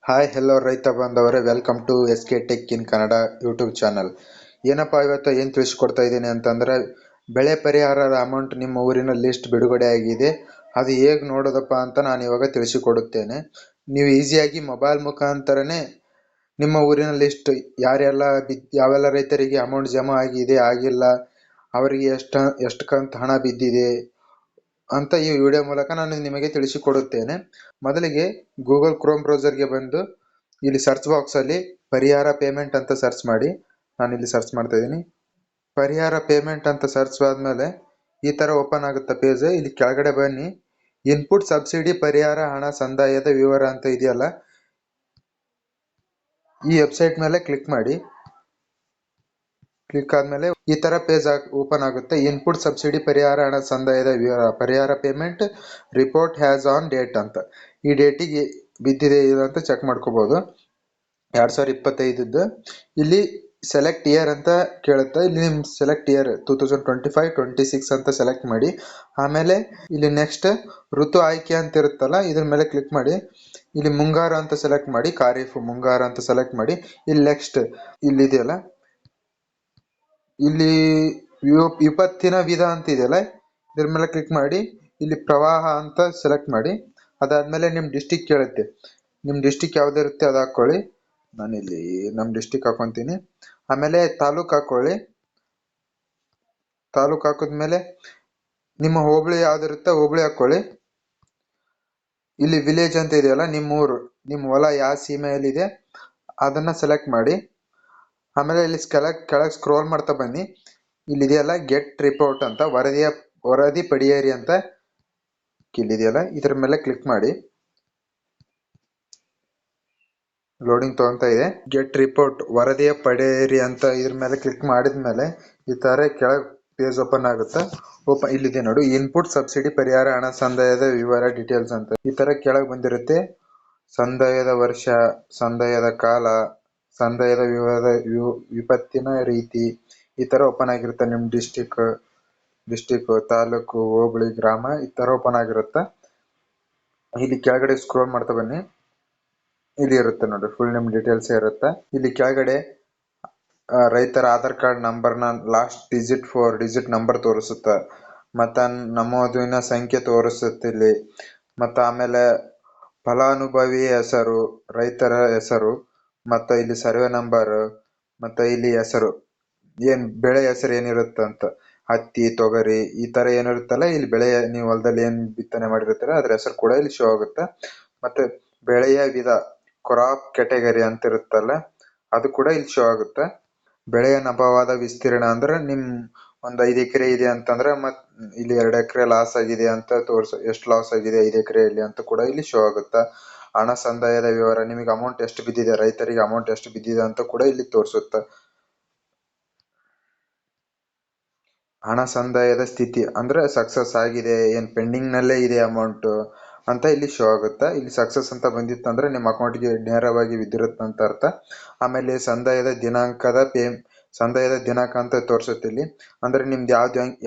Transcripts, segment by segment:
Hi hello ರೈತ ಬಾಂಧವರೇ, welcome to S K tech in Kannada YouTube channel. ಏನಪ್ಪ ಇವತ್ತು ಏನು ತಿಳಿಸ್ಕೊಡ್ತಾ ಇದ್ದೀನಿ ಅಂತಂದರೆ, ಬೆಳೆ ಪರಿಹಾರದ ಅಮೌಂಟ್ ನಿಮ್ಮ ಊರಿನ ಲಿಸ್ಟ್ ಬಿಡುಗಡೆ ಆಗಿದೆ. ಅದು ಹೇಗೆ ನೋಡೋದಪ್ಪ ಅಂತ ನಾನು ಇವಾಗ ತಿಳಿಸಿಕೊಡುತ್ತೇನೆ. ನೀವು ಈಸಿಯಾಗಿ ಮೊಬೈಲ್ ಮುಖಾಂತರನೇ ನಿಮ್ಮ ಊರಿನ ಲಿಸ್ಟ್ ಯಾವೆಲ್ಲ ರೈತರಿಗೆ ಅಮೌಂಟ್ ಜಮಾ ಆಗಿದೆ, ಆಗಿಲ್ಲ, ಅವರಿಗೆ ಎಷ್ಟು ಕಂತು ಹಣ ಬಿದ್ದಿದೆ ಅಂತ ಈ ವಿಡಿಯೋ ಮೂಲಕ ನಾನು ನಿಮಗೆ ತಿಳಿಸಿಕೊಡುತ್ತೇನೆ. ಮೊದಲಿಗೆ ಗೂಗಲ್ ಕ್ರೋಮ್ ಬ್ರೌಸರ್ಗೆ ಬಂದು ಇಲ್ಲಿ ಸರ್ಚ್ ಬಾಕ್ಸ್ ಅಲ್ಲಿ ಪರಿಹಾರ ಪೇಮೆಂಟ್ ಅಂತ ಸರ್ಚ್ ಮಾಡಿ. ನಾನು ಇಲ್ಲಿ ಸರ್ಚ್ ಮಾಡ್ತಾ ಇದ್ದೀನಿ. ಪರಿಹಾರ ಪೇಮೆಂಟ್ ಅಂತ ಸರ್ಚ್ ಆದ್ಮೇಲೆ ಈ ತರ ಓಪನ್ ಆಗುತ್ತೆ ಪೇಜ್. ಇಲ್ಲಿ ಕೆಳಗಡೆ ಬನ್ನಿ, ಇನ್ಪುಟ್ ಸಬ್ಸಿಡಿ ಪರಿಹಾರ ಹಣ ಸಂದಾಯದ ವಿವರ ಅಂತ ಇದೆಯಲ್ಲ, ಈ ವೆಬ್ಸೈಟ್ ಮೇಲೆ ಕ್ಲಿಕ್ ಮಾಡಿ. ಕ್ಲಿಕ್ ಆದ್ಮೇಲೆ ಈ ತರ ಪೇಜ್ ಓಪನ್ ಆಗುತ್ತೆ. ಇನ್ಪುಟ್ ಸಬ್ಸಿಡಿ ಪರಿಹಾರ ಹಣ ಸಂದಾಯದ ವಿವರ, ಪರಿಹಾರ payment report has on date ಅಂತ, ಈ ಡೇಟಿಗೆ ಬಿದ್ದಿದೆ ಇಲ್ಲ ಅಂತ ಚೆಕ್ ಮಾಡ್ಕೋಬಹುದು. 2025 ಇಲ್ಲಿ ಸೆಲೆಕ್ಟ್ ಇಯರ್ ಅಂತ ಕೇಳುತ್ತೆ. ಇಲ್ಲಿ ನಿಮ್ ಸೆಲೆಕ್ಟ್ ಇಯರ್ 2025-26 ಅಂತ ಸೆಲೆಕ್ಟ್ ಮಾಡಿ. ಆಮೇಲೆ ಇಲ್ಲಿ ನೆಕ್ಸ್ಟ್ ಋತು ಆಯ್ಕೆ ಅಂತ ಇರುತ್ತಲ್ಲ, ಇದ್ರ ಮೇಲೆ ಕ್ಲಿಕ್ ಮಾಡಿ. ಇಲ್ಲಿ ಮುಂಗಾರು ಅಂತ ಸೆಲೆಕ್ಟ್ ಮಾಡಿ, ಖಾರಿಫ್ ಮುಂಗಾರು ಅಂತ ಸೆಲೆಕ್ಟ್ ಮಾಡಿ. ಇಲ್ಲಿ ನೆಕ್ಸ್ಟ್ ಇಲ್ಲಿ ಇದೆಯಲ್ಲ, ಇಲ್ಲಿ ವಿಪತ್ತಿನ ವಿಧ ಅಂತ ಇದೆಯಲ್ಲ, ಇದ್ರ ಮೇಲೆ ಕ್ಲಿಕ್ ಮಾಡಿ. ಇಲ್ಲಿ ಪ್ರವಾಹ ಅಂತ ಸೆಲೆಕ್ಟ್ ಮಾಡಿ. ಅದಾದ್ಮೇಲೆ ನಿಮ್ ಡಿಸ್ಟಿಕ್ ಕೇಳುತ್ತೆ, ನಿಮ್ ಡಿಸ್ಟಿಕ್ ಯಾವ್ದು ಇರುತ್ತೆ ಅದು ಹಾಕೊಳ್ಳಿ. ನಾನಿಲ್ಲಿ ನಮ್ ಡಿಸ್ಟಿಕ್ ಹಾಕೊಂತೀನಿ. ಆಮೇಲೆ ತಾಲೂಕ್ ಹಾಕೊಳ್ಳಿ. ತಾಲೂಕ್ ಹಾಕಿದ್ಮೇಲೆ ನಿಮ್ಮ ಹೋಬಳಿ ಯಾವ್ದಿರುತ್ತೆ ಹೋಬಳಿ ಹಾಕೊಳ್ಳಿ. ಇಲ್ಲಿ ವಿಲೇಜ್ ಅಂತ ಇದೆಯಲ್ಲ, ನಿಮ್ಮ ಊರು, ನಿಮ್ಮ ಹೊಲ ಯಾವ ಸೀಮೆಯಲ್ಲಿದೆ ಅದನ್ನ ಸೆಲೆಕ್ಟ್ ಮಾಡಿ. ಆಮೇಲೆ ಇಲ್ಲಿ ಕೆಳಗೆ ಸ್ಕ್ರೋಲ್ ಮಾಡ್ತಾ ಬನ್ನಿ. ಇಲ್ಲಿ ಇದೆಯಲ್ಲ ಗೆಟ್ ರಿಪೋರ್ಟ್ ಅಂತ, ವರದಿ ಪಡಿಯೇರಿ ಅಂತ ಇಲ್ಲಿದೆಯಲ್ಲ, ಇದರ ಮೇಲೆ ಕ್ಲಿಕ್ ಮಾಡಿ. ಲೋಡಿಂಗ್ ತಗೊಂತ ಇದೆ. ಗೆಟ್ ರಿಪೋರ್ಟ್ ವರದಿಯ ಪಡೆಯಿರಿ ಅಂತ ಇದ್ರ ಮೇಲೆ ಕ್ಲಿಕ್ ಮಾಡಿದ್ಮೇಲೆ ಈ ತರ ಕೆಳಗೆ ಪೇಜ್ ಓಪನ್ ಆಗುತ್ತೆ. ಇಲ್ಲಿದೆ ನೋಡು, ಇನ್ಪುಟ್ ಸಬ್ಸಿಡಿ ಪರಿಹಾರ ಹಣ ಸಂದಾಯದ ವಿವರ ಡೀಟೇಲ್ಸ್ ಅಂತ ಈ ತರ ಕೆಳಗೆ ಬಂದಿರುತ್ತೆ. ಸಂದಾಯದ ವರ್ಷ, ಸಂದಾಯದ ಕಾಲ, ಸಂದಾಯದ ವಿಪತ್ತಿನ ರೀತಿ, ಈ ತರ ಓಪನ್ ಆಗಿರುತ್ತೆ. ನಿಮ್ ಡಿಸ್ಟಿಕ್, ತಾಲೂಕು, ಹೋಬಳಿ, ಗ್ರಾಮ ಈ ತರ ಓಪನ್ ಆಗಿರುತ್ತೆ. ಇಲ್ಲಿ ಕೆಳಗಡೆ ಸ್ಕ್ರೋಲ್ ಮಾಡ್ತಾ ಬನ್ನಿ. ಇಲ್ಲಿ ಇರುತ್ತೆ ನೋಡಿ, ಫುಲ್ ನೇಮ್ ಡೀಟೇಲ್ಸ್ ಇರುತ್ತೆ. ಇಲ್ಲಿ ಕೆಳಗಡೆ ರೈತರ ಆಧಾರ್ ಕಾರ್ಡ್ ನಂಬರ್ನ ಲಾಸ್ಟ್ ಡಿಜಿಟ್ 4 ಡಿಜಿಟ್ ನಂಬರ್ ತೋರಿಸುತ್ತೆ. ಮತ್ತ ನಮೂದಿನ ಸಂಖ್ಯೆ ತೋರಿಸುತ್ತೆ ಇಲ್ಲಿ. ಮತ್ತ ಆಮೇಲೆ ಫಲಾನುಭವಿ ಹೆಸರು, ರೈತರ ಹೆಸರು, ಮತ್ತ ಇಲ್ಲಿ ಸರ್ವೆ ನಂಬರ್, ಮತ್ತ ಇಲ್ಲಿ ಹೆಸರು, ಬೆಳೆ ಹೆಸರು ಏನಿರುತ್ತಂತ, ಹತ್ತಿ, ತೊಗರಿ ಈ ತರ ಏನಿರುತ್ತಲ್ಲ, ಇಲ್ಲಿ ಬೆಳೆ ನೀವು ಹೊಲದಲ್ಲಿ ಏನ್ ಬಿತ್ತನೆ ಮಾಡಿರ್ತೀರ ಅದ್ರ ಹೆಸರು ಕೂಡ ಇಲ್ಲಿ ಶೋ ಆಗುತ್ತೆ. ಮತ್ತೆ ಬೆಳೆಯ ವಿಧ, ಕ್ರಾಪ್ ಕ್ಯಾಟಗರಿ ಅಂತ ಇರುತ್ತಲ್ಲ, ಅದು ಕೂಡ ಇಲ್ಲಿ ಶೋ ಆಗುತ್ತೆ. ಬೆಳೆಯ ನಭವಾದ ವಿಸ್ತೀರ್ಣ ಅಂದ್ರೆ ನಿಮ್ 5 ಎಕರೆ ಇದೆ ಅಂತಂದ್ರೆ ಮತ್ ಇಲ್ಲಿ 2 ಎಕರೆ ಲಾಸ್ ಆಗಿದೆ ಅಂತ ಎಷ್ಟು ಲಾಸ್ ಆಗಿದೆ 5 ಎಕರೆಯಲ್ಲಿ ಅಂತ ಕೂಡ ಇಲ್ಲಿ ಶೋ ಆಗುತ್ತೆ. ಹಣ ಸಂದಾಯದ ವಿವರ, ನಿಮಗೆ ಅಮೌಂಟ್ ಎಷ್ಟು ಬಿದ್ದಿದೆ, ರೈತರಿಗೆ ಅಮೌಂಟ್ ಎಷ್ಟು ಬಿದ್ದಿದೆ ಅಂತ ಕೂಡ ಇಲ್ಲಿ ತೋರಿಸುತ್ತೆ. ಹಣ ಸಂದಾಯದ ಸ್ಥಿತಿ ಅಂದ್ರೆ ಸಕ್ಸಸ್ ಆಗಿದೆ, ಏನ್ ಪೆಂಡಿಂಗ್ ನಲ್ಲೇ ಇದೆ ಅಮೌಂಟ್ ಅಂತ ಇಲ್ಲಿ ಶೋ ಆಗುತ್ತೆ. ಇಲ್ಲಿ ಸಕ್ಸಸ್ ಅಂತ ಬಂದಿತ್ತು ಅಂದ್ರೆ ನಿಮ್ಮ ಅಕೌಂಟ್ಗೆ ನೇರವಾಗಿ ಬಿದ್ದಿರುತ್ತೆ ಅಂತ ಅರ್ಥ. ಆಮೇಲೆ ಸಂದಾಯದ ದಿನಾಂಕ ಅಂತ ತೋರಿಸುತ್ತೆ ಇಲ್ಲಿ, ಅಂದ್ರೆ ನಿಮ್ದು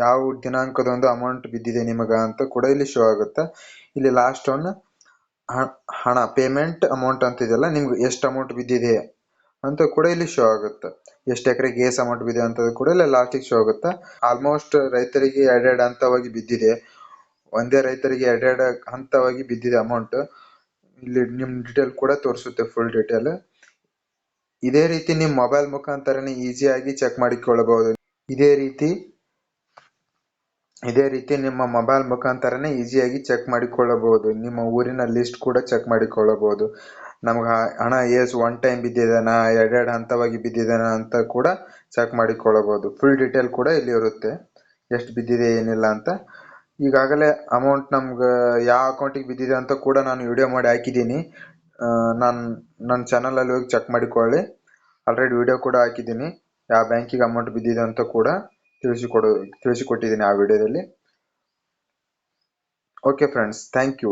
ಯಾವ ದಿನಾಂಕದೊಂದು ಅಮೌಂಟ್ ಬಿದ್ದಿದೆ ನಿಮಗ ಅಂತ ಕೂಡ ಇಲ್ಲಿ ಶೋ ಆಗುತ್ತೆ. ಇಲ್ಲಿ ಲಾಸ್ಟ್ ಒನ್ ಹಣ ಪೇಮೆಂಟ್ ಅಮೌಂಟ್ ಅಂತ ಇದೆಯಲ್ಲ, ನಿಮ್ಗೆ ಎಷ್ಟು ಅಮೌಂಟ್ ಬಿದ್ದಿದೆ ಅಂತ ಕೂಡ ಇಲ್ಲಿ ಶೋ ಆಗುತ್ತೆ. ಎಷ್ಟು ಎಕರೆಗೆ ಎಷ್ಟು ಅಮೌಂಟ್ ಬಿದ್ದಿದೆ ಅಂತ ಕೂಡ ಇಲ್ಲಿ ಲಾಸ್ಟಿಗೆ ಶೋ ಆಗುತ್ತೆ. ಆಲ್ಮೋಸ್ಟ್ ರೈತರಿಗೆ 2 ಹಂತವಾಗಿ ಬಿದ್ದಿದೆ, ಒಂದೇ ರೈತರಿಗೆ 2 ಹಂತವಾಗಿ ಬಿದ್ದಿದೆ ಅಮೌಂಟ್. ಇಲ್ಲಿ ನಿಮ್ ಡೀಟೇಲ್ ಕೂಡ ತೋರಿಸುತ್ತೆ, ಫುಲ್ ಡೀಟೇಲ್. ಇದೇ ರೀತಿ ನಿಮ್ ಮೊಬೈಲ್ ಮುಖಾಂತರನೇ ಈಸಿಯಾಗಿ ಚೆಕ್ ಮಾಡಿಕೊಳ್ಳಬಹುದು. ಇದೇ ರೀತಿ ನಿಮ್ಮ ಮೊಬೈಲ್ ಮುಖಾಂತರನೇ ಈಸಿಯಾಗಿ ಚೆಕ್ ಮಾಡಿಕೊಳ್ಳಬಹುದು. ನಿಮ್ಮ ಊರಿನ ಲಿಸ್ಟ್ ಕೂಡ ಚೆಕ್ ಮಾಡಿಕೊಳ್ಳಬಹುದು. ನಮ್ಗೆ ಹಣ ಒನ್ ಟೈಮ್ ಬಿದ್ದಿದೆನಾ, 2 ಹಂತವಾಗಿ ಬಿದ್ದಿದೆನಾ ಅಂತ ಕೂಡ ಚೆಕ್ ಮಾಡಿಕೊಳ್ಳಬಹುದು. ಫುಲ್ ಡೀಟೇಲ್ ಕೂಡ ಇಲ್ಲಿ ಇರುತ್ತೆ, ಎಷ್ಟು ಬಿದ್ದಿದೆ ಏನಿಲ್ಲ ಅಂತ. ಈಗಾಗಲೇ ಅಮೌಂಟ್ ನಮ್ಗೆ ಯಾವ ಅಕೌಂಟಿಗೆ ಬಿದ್ದಿದೆ ಅಂತ ಕೂಡ ನಾನು ವಿಡಿಯೋ ಮಾಡಿ ಹಾಕಿದ್ದೀನಿ. ನನ್ನ ಚಾನಲಲ್ಲಿ ಹೋಗಿ ಚೆಕ್ ಮಾಡಿಕೊಳ್ಳಿ. ಆಲ್ರೆಡಿ ವಿಡಿಯೋ ಕೂಡ ಹಾಕಿದ್ದೀನಿ, ಯಾವ ಬ್ಯಾಂಕಿಗೆ ಅಮೌಂಟ್ ಬಿದ್ದಿದೆ ಅಂತ ಕೂಡ ತಿಳಿಸಿಕೊಟ್ಟಿದ್ದೀನಿ ಆ ವಿಡಿಯೋದಲ್ಲಿ. Okay friends, thank you.